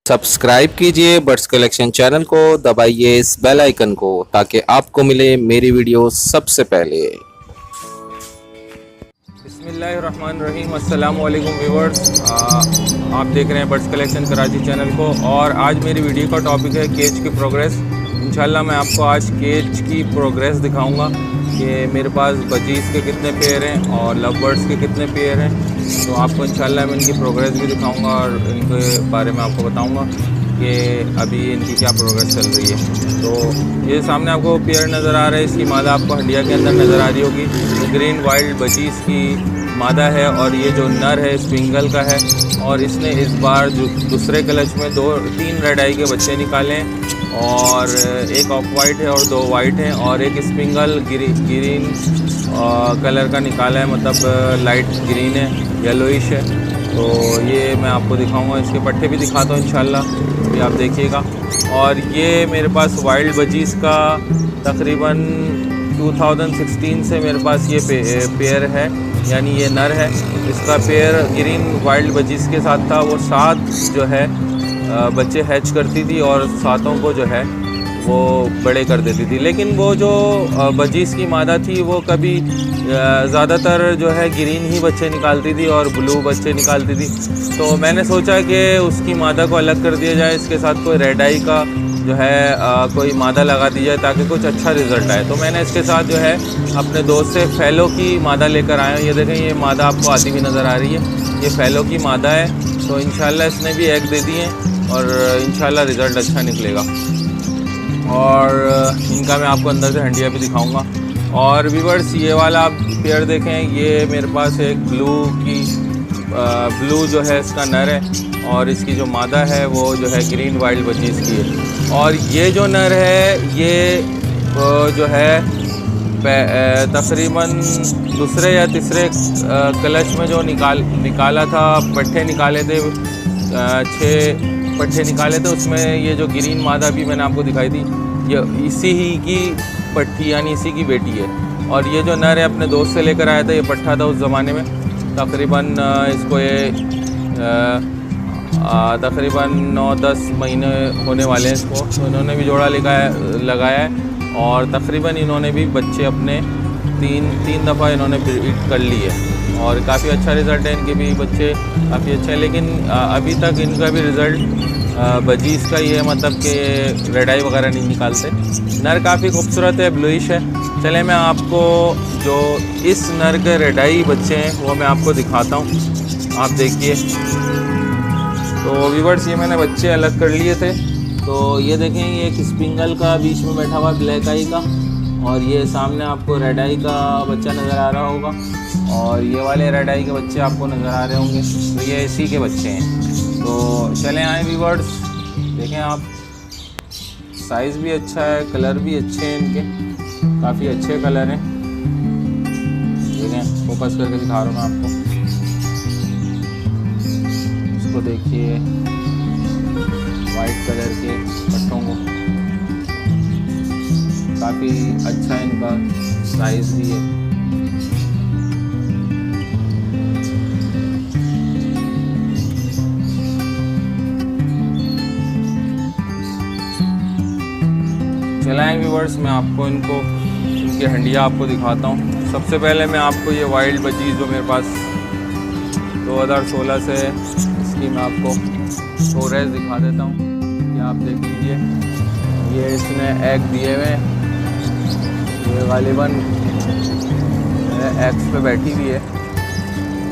Subscribe कीजिए birds collection channel को, दबाइए इस बेल आइकन को ताकि आपको मिले मेरी वीडियो सबसे पहले। बिस्मिल्लाहिर्रहमानिर्रहीम, अस्सलाम वालेकुम व्यूअर्स। आप देख रहे हैं बर्ड्स कलेक्शन कराची चैनल को और आज मेरी वीडियो का टॉपिक है केज की प्रोग्रेस। इंशाल्लाह मैं आपको आज केज की प्रोग्रेस दिखाऊंगा कि मेरे पास बजीज़ के कितने पेयर हैं और लव बर्ड्स के कितने पेयर हैं। तो आपको इंशाल्लाह मैं इनकी प्रोग्रेस भी दिखाऊंगा और इनके बारे में आपको बताऊंगा कि अभी इनकी क्या प्रोग्रेस चल रही है। तो ये सामने आपको पेयर नज़र आ रहा है, इसकी मादा आपको हंडिया के अंदर नज़र आ रही होगी। ग्रीन वाइल्ड बजीज़ की मादा है और ये जो नर है स्पिंगल का है और इसने इस बार जो दूसरे क्लच में 2-3 रेड आई के बच्चे निकाले हैं और एक ऑफ वाइट है और 2 वाइट हैं और एक स्पिंगल ग्रीन कलर का निकाला है, मतलब लाइट ग्रीन है, येलोइश है। तो ये मैं आपको दिखाऊंगा, इसके पट्टे भी दिखाता हूँ इंशाल्लाह, ये आप देखिएगा। और ये मेरे पास वाइल्ड बजीज़ का तकरीबन 2016 से मेरे पास ये पेयर है, यानी ये नर है। इसका पेयर ग्रीन वाइल्ड बजीज़ के साथ था, वो 7 जो है बच्चे हैच करती थी और 7 को जो है वो बड़े कर देती थी। लेकिन वो जो बजीज़ की मादा थी वो कभी ज़्यादातर जो है ग्रीन ही बच्चे निकालती थी और ब्लू बच्चे निकालती थी। तो मैंने सोचा कि उसकी मादा को अलग कर दिया जाए, इसके साथ कोई रेड आई का जो है कोई मादा लगा दी जाए ताकि कुछ अच्छा रिज़ल्ट आए। तो मैंने इसके साथ जो है अपने दोस्त से फैलो की मादा लेकर आया हूँ। ये देखें, ये मादा आपको आती हुई नज़र आ रही है, ये फैलो की मादा है। तो इंशाल्लाह इसने भी एग दे दिए और इंशाल्लाह रिज़ल्ट अच्छा निकलेगा। और इनका मैं आपको अंदर से हंडिया भी दिखाऊंगा। और व्यूअर्स, ये वाला आप पेयर देखें, ये मेरे पास एक ब्लू जो है इसका नर है और इसकी जो मादा है वो जो है ग्रीन वाइल्ड बजीज़ की है। और ये जो नर है ये जो है तकरीबन दूसरे या तीसरे क्लच में जो निकाला था, पट्टे निकाले थे, 6 पट्टे निकाले थे, उसमें ये जो ग्रीन मादा भी मैंने आपको दिखाई थी, ये इसी ही की पट्टी यानी इसी की बेटी है। और ये जो नर है अपने दोस्त से लेकर आया था, ये पट्टा था उस ज़माने में, तकरीबन इसको ये तकरीबन 9-10 महीने होने वाले हैं इसको। तो इन्होंने भी जोड़ा लगाया है और तकरीबन इन्होंने भी बच्चे अपने 3 दफ़ा इन्होंने ब्रीड कर ली है और काफ़ी अच्छा रिज़ल्ट है, इनके भी बच्चे काफ़ी अच्छे हैं। लेकिन अभी तक इनका भी रिज़ल्ट बजीज़ का ये मतलब कि रेड आई वगैरह नहीं निकालते। नर काफ़ी खूबसूरत है, ब्लूइश है। चले मैं आपको जो इस नर के रेड आई बच्चे हैं वो मैं आपको दिखाता हूँ, आप देखिए। तो व्यूअर्स, ये मैंने बच्चे अलग कर लिए थे। तो ये देखें, ये एक स्पिंगल का बीच में बैठा हुआ ब्लैक आई का और ये सामने आपको रेड आई का बच्चा नज़र आ रहा होगा और ये वाले रेड आई के बच्चे आपको नज़र आ रहे होंगे। तो ये इसी के बच्चे हैं। तो चलें आए व्यूअर्स, देखें आप, साइज़ भी अच्छा है, कलर भी अच्छे हैं इनके, काफ़ी अच्छे कलर हैं। देखें, फोकस करके दिखा रहा हूँ मैं आपको, इसको देखिए, वाइट कलर के पट्टों को, काफ़ी अच्छा इनका साइज़ भी है। चलाएँ व्यूअर्स, मैं आपको इनकी हंडिया आपको दिखाता हूँ। सबसे पहले मैं आपको ये वाइल्ड बजीज़ जो मेरे पास 2016 से, इसकी मैं आपको प्रोग्रेस दिखा देता हूँ। ये आप देख लीजिए, ये इसने एग दिए हुए, ये गालिबन एग्स पे बैठी हुई है।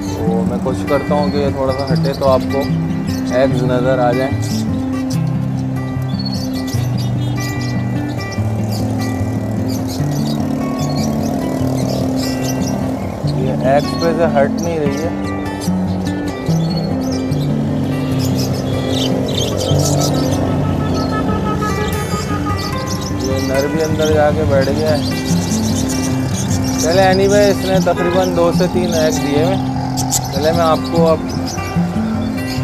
तो मैं कोशिश करता हूँ कि थोड़ा सा हटे तो आपको एग्स नज़र आ जाए। एग्स पे से हट नहीं रही है। ये नर भी अंदर जाके बैठ गया है। चले एनीवे, इसने तकरीबन 2 से 3 एग दिए हैं। चले मैं आपको अब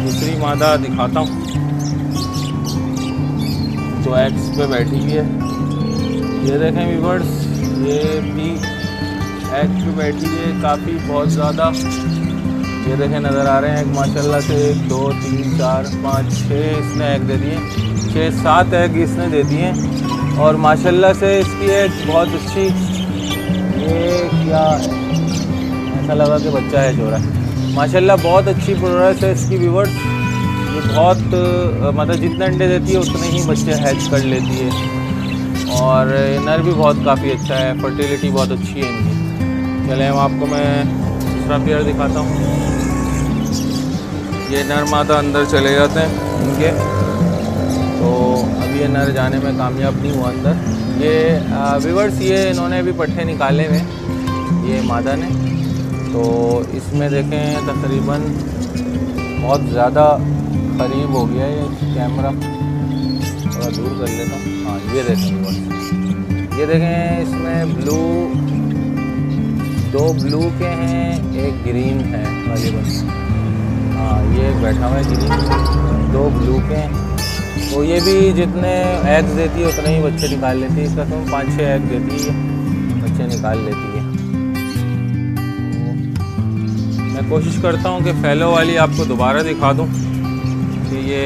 दूसरी मादा दिखाता हूँ जो एग्स पे बैठी हुई है। ये देखें व्यूअर्स, ये भी एग पे बैठी है, काफ़ी बहुत ज़्यादा ये देखें नज़र आ रहे हैं एक माशाल्लाह से 1 2 3 4 5 6 इसने एग दे दिए, 6-7 एग इसने दे दिए और माशाल्लाह से इसकी एग बहुत अच्छी। ये क्या ऐसा लगा कि बच्चा है छोरा, माशाल्लाह बहुत अच्छी प्रोग्रेस है इसकी व्यूअर्स। ये बहुत मतलब जितने अंडे देती है उतने ही बच्चे हैच कर लेती है और नर भी बहुत काफ़ी अच्छा है, फर्टिलिटी बहुत अच्छी है इनकी। चले हम आपको मैं दूसरा पेयर दिखाता हूँ। ये नर मादा अंदर चले जाते हैं इनके, तो अभी ये नर जाने में कामयाब नहीं हुआ अंदर। ये व्यूअर्स ये इन्होंने अभी पट्ठे निकाले हुए ये मादा ने, तो इसमें देखें तकरीबन बहुत ज़्यादा करीब हो गया ये कैमरा, थोड़ा दूर कर लेता हूँ। हाँ ये देखें व्यूअर्स, ये देखें इसमें ब्लू 2 ब्लू के हैं, एक ग्रीन है गालिबन। हाँ ये बैठा हुआ है ग्रीन, 2 ब्लू के हैं। तो ये भी जितने एग्स देती है उतने ही बच्चे निकाल लेती है। इसका तो 5-6 एग देती है, बच्चे निकाल लेती है। तो मैं कोशिश करता हूँ कि फैलो वाली आपको दोबारा दिखा दूँ कि ये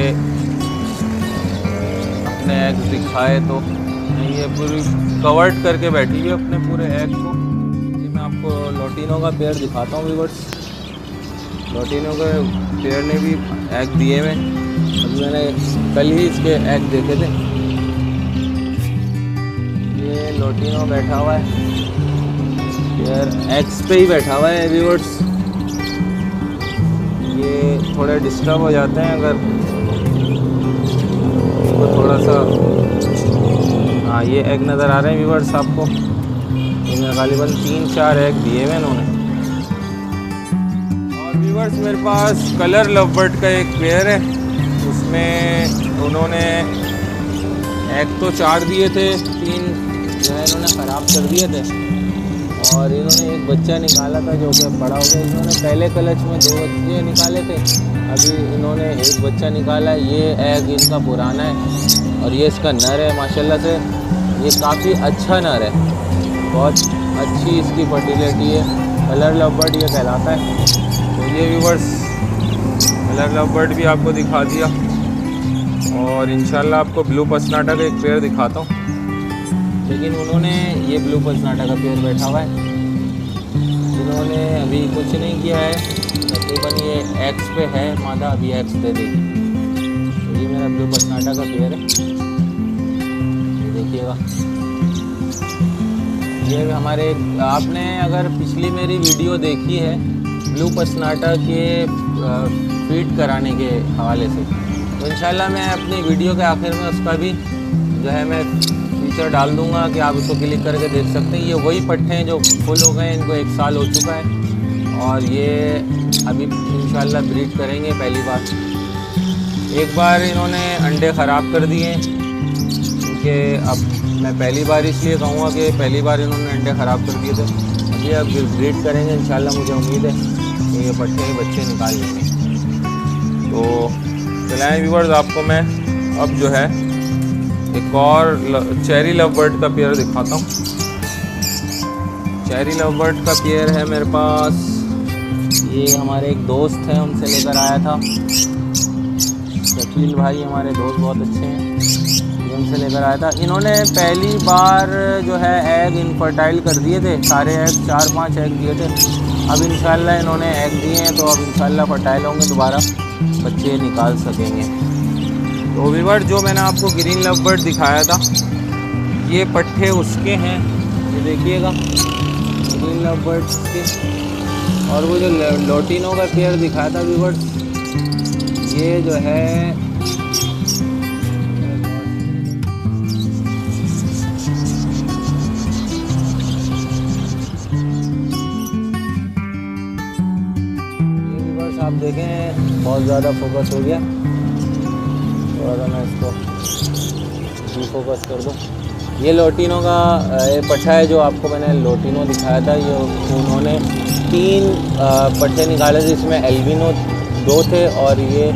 अपने एग्स दिखाए, तो नहीं ये पूरी कवर्ड करके बैठी हुई है अपने पूरे एग को। ये मैं आपको लोटिनो का पेयर दिखाता हूँ व्यूअर्स। लोटिनो के पेयर ने भी एग दिए हुए, अभी मैंने कल ही इसके एग देखे थे। ये लोटिनो बैठा हुआ है पेयर, एग्स पे ही बैठा हुआ है व्यूअर्स। ये थोड़े डिस्टर्ब हो जाते हैं अगर इसको थोड़ा सा। हाँ ये एग नज़र आ रहे हैं व्यूअर्स आपको, इनमें गालिबन 3-4 एग दिए हुए इन्होंने। और व्यूअर्स मेरे पास कलर लव बर्ड का एक पेयर है, उसमें उन्होंने एग तो 4 दिए थे, 3 जो है इन्होंने ख़राब कर दिए थे और इन्होंने एक बच्चा निकाला था जो कि बड़ा हो गया। इन्होंने पहले क्लच में 2 बच्चे निकाले थे, अभी इन्होंने एक बच्चा निकाला। ये एग इनका पुराना है और ये इसका नर है माशाल्लाह से, ये काफ़ी अच्छा नर है, बहुत अच्छी इसकी फर्टिलिटी है। कलर लव बर्ड ये कहलाता है। तो ये व्यूअर्स कलर लव बर्ड भी आपको दिखा दिया और इंशाल्लाह आपको ब्लू पसनाटा का एक पेयर दिखाता हूँ। लेकिन उन्होंने ये ब्लू पसनाटा का पेयर बैठा हुआ है, इन्होंने अभी कुछ नहीं किया है, तकरीबन ये एक्स पे है मादा, अभी एक्स दे देगी। तो ये मेरा ब्लू पसनाटा का पेयर है, ये देखिएगा। ये हमारे आपने अगर पिछली मेरी वीडियो देखी है ब्लू पसनाटा के फीड कराने के हवाले से, तो इंशाल्लाह मैं अपनी वीडियो के आखिर में उसका भी जो है मैं फीचर डाल दूंगा कि आप उसको क्लिक करके देख सकते हैं। ये वही पट्ठे हैं जो फुल हो गए, इनको 1 साल हो चुका है और ये अभी इंशाल्लाह ब्रीड करेंगे पहली बार। एक बार इन्होंने अंडे ख़राब कर दिए, क्योंकि अब मैं पहली बार इसलिए कहूँगा कि पहली बार इन्होंने अंडे ख़राब कर दिए थे। अभी अब ब्रीड करेंगे इंशाल्लाह, मुझे उम्मीद है कि ये पट्ठे के बच्चे निकाल लेंगे। तो चलाएँ व्यूअर्स, आपको मैं अब जो है एक और चेरी लव बर्ड का पेयर दिखाता हूँ। चेरी लव बर्ड का पेयर है मेरे पास, ये हमारे एक दोस्त हैं उनसे लेकर आया था, शकील भाई हमारे दोस्त बहुत अच्छे हैं, ये उनसे लेकर आया था। इन्होंने पहली बार जो है एग इनफर्टाइल कर दिए थे, सारे एग 4-5 एग दिए थे। अब इंशाल्लाह इन्होंने एग दिए हैं तो अब इंशाल्लाह फर्टाइल होंगे, दोबारा बच्चे निकाल सकेंगे। तो व्यूअर्स जो मैंने आपको ग्रीन लव बर्ड दिखाया था, ये पट्ठे उसके हैं, ये देखिएगा ग्रीन लव बर्ड्स के। और वो जो लोटिनो का पेयर दिखाया था व्यूअर्स, ये जो है ये व्यूअर्स आप देखें बहुत ज़्यादा फोकस हो गया, और मैं इसको फोकस कर दूँ। ये लोटिनो का ये पट्ठा है जो आपको मैंने लोटिनो दिखाया था। ये उन्होंने 3 पट्ठे निकाले थे, इसमें एल्बिनो 2 थे और ये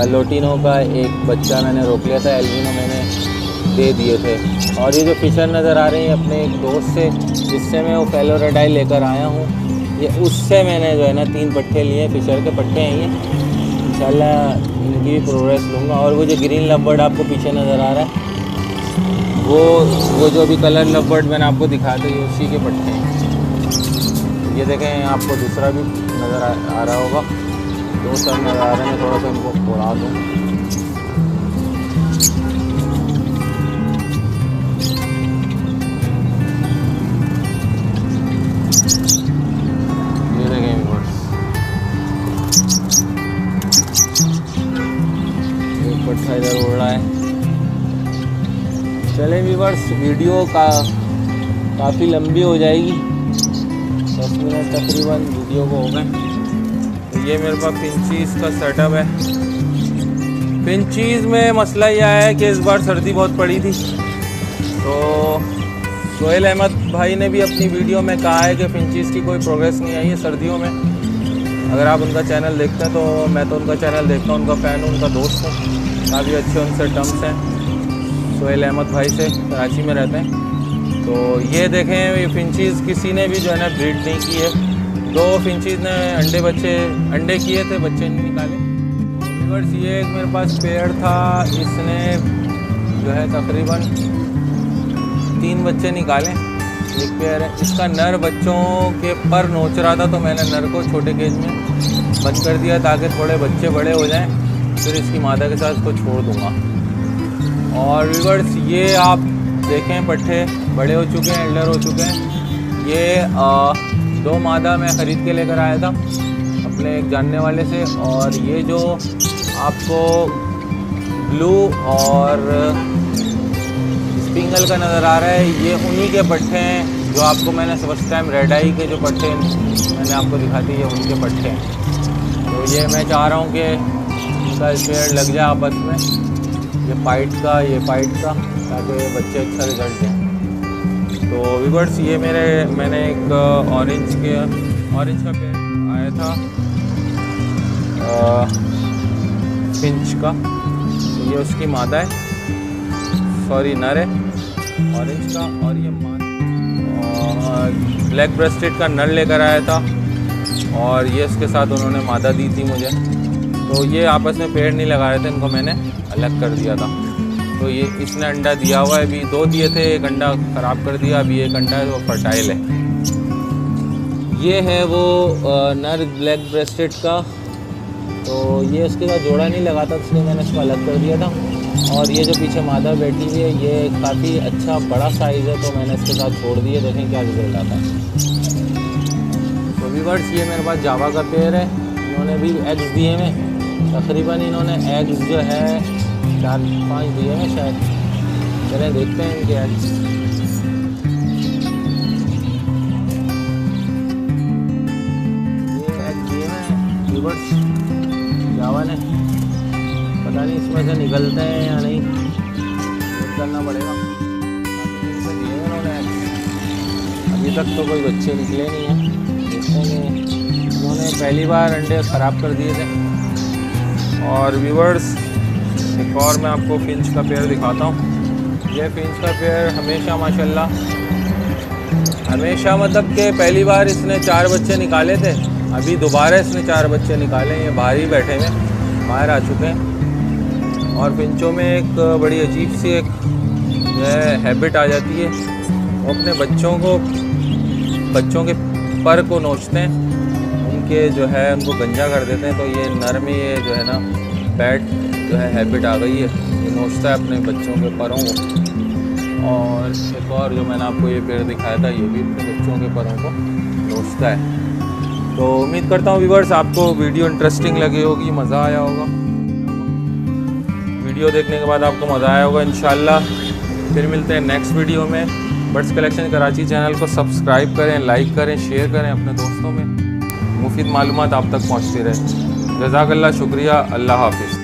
लोटिनो का एक बच्चा मैंने रोक लिया था, एल्बिनो मैंने दे दिए थे। और ये जो फिशर नज़र आ रहे हैं अपने एक दोस्त से, जिससे मैं वो फेलोरेडाई लेकर आया हूँ, ये उससे मैंने जो है ना 3 पट्टे लिए, फिशर के पट्टे हैं ये। इंशाल्लाह इनकी भी प्रोग्रेस लूँगा। और वो जो ग्रीन लवबर्ड आपको पीछे नज़र आ रहा है, वो जो अभी कलर लवबर्ड मैंने आपको दिखाया था, ये उसी के पट्टे हैं। ये देखें, आपको दूसरा भी नज़र आ रहा होगा, 2 सर नज़र आ रहे हैं। थोड़ा सा इनको उड़ा दूँ। ये देखें व्यूअर्स, एक पट्टा इधर उड़ रहा है। चले व्यूअर्स, वीडियो काफ़ी लंबी हो जाएगी, 10 मिनट तकरीबन वीडियो को हो गए। तो ये मेरे पास फिंचीज़ का सेटअप है। फिंचीज़ में मसला यह है कि इस बार सर्दी बहुत पड़ी थी, तो सोहेल अहमद भाई ने भी अपनी वीडियो में कहा है कि फिंचीज़ की कोई प्रोग्रेस नहीं आई है सर्दियों में। अगर आप उनका चैनल देखते हैं तो मैं तो उनका चैनल देखता हूँ, उनका फ़ैन हूँ, उनका दोस्त हूँ, काफ़ी अच्छे उनसे टर्म्स हैं सोहेल अहमद भाई से, कराची में रहते हैं। तो ये देखें, ये फिंचीज़ किसी ने भी जो है ना ब्रीड नहीं की है। 2 फिंचीज़ ने अंडे किए थे, बच्चे नहीं निकाले। व्यूअर्स, ये एक मेरे पास पेड़ था, इसने जो है तकरीबन 3 बच्चे निकाले, एक पेड़ है। इसका नर बच्चों के पर नोच रहा था, तो मैंने नर को छोटे केज में बंद कर दिया ताकि थोड़े बच्चे बड़े हो जाएं, फिर इसकी मादा के साथ इसको छोड़ दूँगा। और व्यूअर्स, ये आप देखें, पट्टे बड़े हो चुके हैं, एल्डर हो चुके हैं। ये 2 मादा मैं ख़रीद के लेकर आया था अपने एक जानने वाले से। और ये जो आपको ब्लू और स्पिंगल का नज़र आ रहा है, ये उन्हीं के पट्टे हैं जो आपको मैंने फर्स्ट टाइम रेड आई के जो पट्टे मैंने आपको दिखाती है, उनके पट्टे हैं। तो ये मैं चाह रहा हूँ कि इनका पेड़ लग जाए आपस में, ये पाइट का, ताकि बच्चे अच्छा रिजल्ट दें। तो व्यूअर्स, ये मैंने एक ऑरेंज का पेड़ आया था फिंच का, तो ये उसकी मादा है, सॉरी नर है ऑरेंज का। और ये ब्लैक ब्रेस्टेड का नर लेकर आया था, और ये इसके साथ उन्होंने मादा दी थी मुझे। तो ये आपस में पेड़ नहीं लगा रहे थे, इनको मैंने अलग कर दिया था। तो ये इसने अंडा दिया हुआ है, अभी 2 दिए थे, एक अंडा ख़राब कर दिया, अभी एक अंडा है वो फर्टाइल है। ये है वो नर ब्लैक ब्रेस्टेड का, तो ये उसके साथ जोड़ा नहीं लगा था, इसलिए मैंने इसको अलग कर दिया था। और ये जो पीछे मादा बैठी हुई है, ये काफ़ी अच्छा बड़ा साइज़ है, तो मैंने इसके साथ छोड़ दिया। देखें क्या रिजल्ट आता है। तो व्यूअर्स, ये मेरे पास जावा का पेड़ है, इन्होंने भी एग्स दिए हैं, तकरीबन इन्होंने एग्स जो है 4-5 दिए हैं शायद। चलें देखते हैं इनके एग्स। ये एग्स दिए हैं व्यूअर्स जावा ने, पता नहीं इसमें से निकलते हैं या नहीं, वेट करना पड़ेगा। दिए हैं इन्होंने एग्स, अभी तक तो कोई बच्चे निकले नहीं हैं। देखते हैं, इन्होंने पहली बार अंडे ख़राब कर दिए थे। और व्यूअर्स, एक और मैं आपको फिंच का पेड़ दिखाता हूँ। ये फिंच का पेड़ हमेशा माशाल्लाह, मतलब कि पहली बार इसने 4 बच्चे निकाले थे, अभी दोबारा इसने 4 बच्चे निकाले। ये बाहर ही बैठे हुए, बाहर आ चुके हैं। और फिंचों में एक बड़ी अजीब सी एक जो है हैबिट आ जाती है, वो अपने बच्चों के पर को नोचते हैं, उनके जो है उनको गंजा कर देते हैं। तो ये नर में ये जो है ना बैड जो है हैबिट आ गई है, ये नोचता है अपने बच्चों के परों को। और एक और जो मैंने आपको ये पेड़ दिखाया था, ये भी अपने बच्चों के परों को नोचता है। तो उम्मीद करता हूँ व्यूअर्स, आपको वीडियो इंटरेस्टिंग लगी होगी, मज़ा आया होगा। वीडियो देखने के बाद आपको मज़ा आया होगा इंशाल्लाह। फिर मिलते हैं नेक्स्ट वीडियो में। बर्ड्स कलेक्शन कराची चैनल को सब्सक्राइब करें, लाइक करें, शेयर करें अपने दोस्तों में, मुफीद मालूमात आप तक पहुँचती रहे। जज़ाकल्लाह, शुक्रिया, अल्लाह हाफिज़।